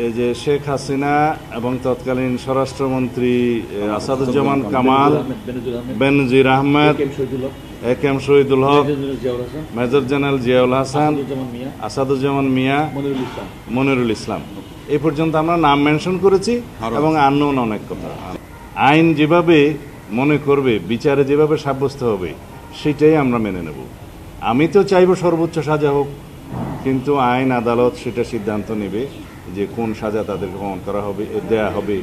এই যে শেখ হাসিনা এবং তৎকালীন স্বরাষ্ট্রমন্ত্রী আসাদুজ্জামান কামাল, বেনজির আহমেদ, একেএম শহীদুল হক, মেজর জেনারেল জিয়াউল হাসান, আসাদুজ্জামান মিয়া, মনিরুল ইসলাম, এই পর্যন্ত আমরা নাম মেনশন করেছি এবং আননোন অনেক কথা। আইন যেভাবে মনে করবে, বিচারে যেভাবে সাব্যস্ত হবে সেটাই আমরা মেনে নেব। আমি তো চাইব সর্বোচ্চ সাজা হোক, কিন্তু আইন আদালত সেটা সিদ্ধান্ত নেবে যে কোন সাজা তাদেরকে প্রমাণ করা হবে, দেয়া হবে,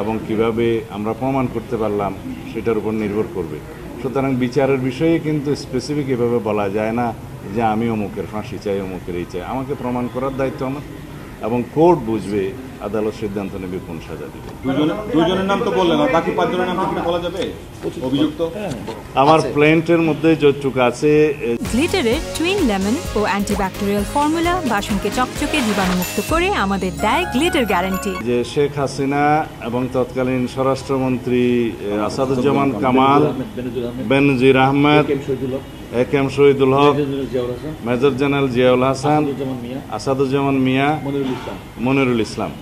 এবং কিভাবে আমরা প্রমাণ করতে পারলাম সেটার উপর নির্ভর করবে। সুতরাং বিচারের বিষয়ে কিন্তু স্পেসিফিক এভাবে বলা যায় না যে আমি অমুকের ফাঁসি চাই, অমুকের এই চাই। আমাকে প্রমাণ করার দায়িত্ব আমার, এবং কোর্ট বুঝবে, আদালত সিদ্ধান্ত নেবে কোন সাজা দিবে। দুজনের নাম তো বললেন, আর বাকি 5 জনের নাম কি বলা যাবে অভিযুক্ত? আমার প্ল্যান্টের মধ্যে যতটুকু আছে। গ্লিটারের টুইন লেমন ও অ্যান্টিব্যাকটেরিয়াল ফর্মুলা বাসনকে চকচকে জীবাণুমুক্ত করে আমাদের দেয় গ্লিটার গ্যারান্টি। যে শেখ হাসিনা এবং তৎকালীন স্বরাষ্ট্রমন্ত্রী আসাদুজ্জামান কামাল, বেনজির আহমেদ, একেএম শহীদুল হক, মেজর জেনারেল জিয়াউল হাসান, আসাদুজ্জামান মিয়া, মনিরুল ইসলাম,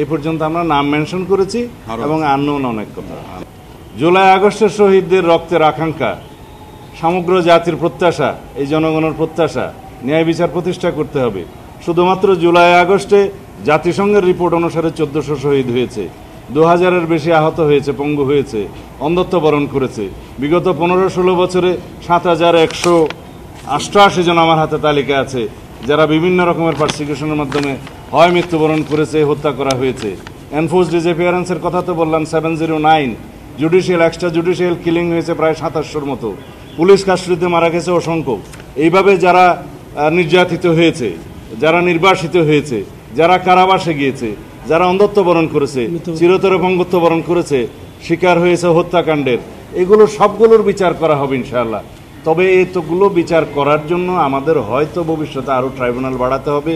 এই পর্যন্ত আমরা নাম মেনশন করেছি এবং আননোন অনেক কথা। জুলাই আগস্টের শহীদদের রক্তের আকাঙ্ক্ষা, সমগ্র জাতির প্রত্যাশা, এই জনগণের প্রত্যাশা, ন্যায় বিচার প্রতিষ্ঠা করতে হবে। শুধুমাত্র জুলাই আগস্টে জাতিসংঘের রিপোর্ট অনুসারে 1400 শহীদ হয়েছে, 2000-এর বেশি আহত হয়েছে, পঙ্গু হয়েছে, অন্ধত্ব বরণ করেছে। বিগত 15-16 বছরে 7188 জন আমার হাতে তালিকা আছে যারা বিভিন্ন রকমের পারসিকিউশনের মাধ্যমে হয় মৃত্যুবরণ করেছে, হত্যা করা হয়েছে। এনফোর্সড ডিসঅ্যাপিয়ারেন্সের কথা তো বললাম 709, জুডিশিয়াল এক্সট্রা জুডিশিয়াল কিলিং হয়েছে প্রায় 2700-র মতো, পুলিশ কাস্টডিতে মারা গেছে অসংখ্য। এইভাবে যারা নির্যাতিত হয়েছে, যারা নির্বাসিত হয়েছে, যারা কারাবাসে গিয়েছে, যারা অন্ধত্ব বরণ করেছে, চিরতরে অপঙ্গত্ব বরণ করেছে, শিকার হয়েছে হত্যাকাণ্ডের, এগুলো সবগুলোর বিচার করা হবে ইনশাআল্লাহ। তবে এতগুলো বিচার করার জন্য আমাদের হয়তো ভবিষ্যতে আরও ট্রাইব্যুনাল বাড়াতে হবে।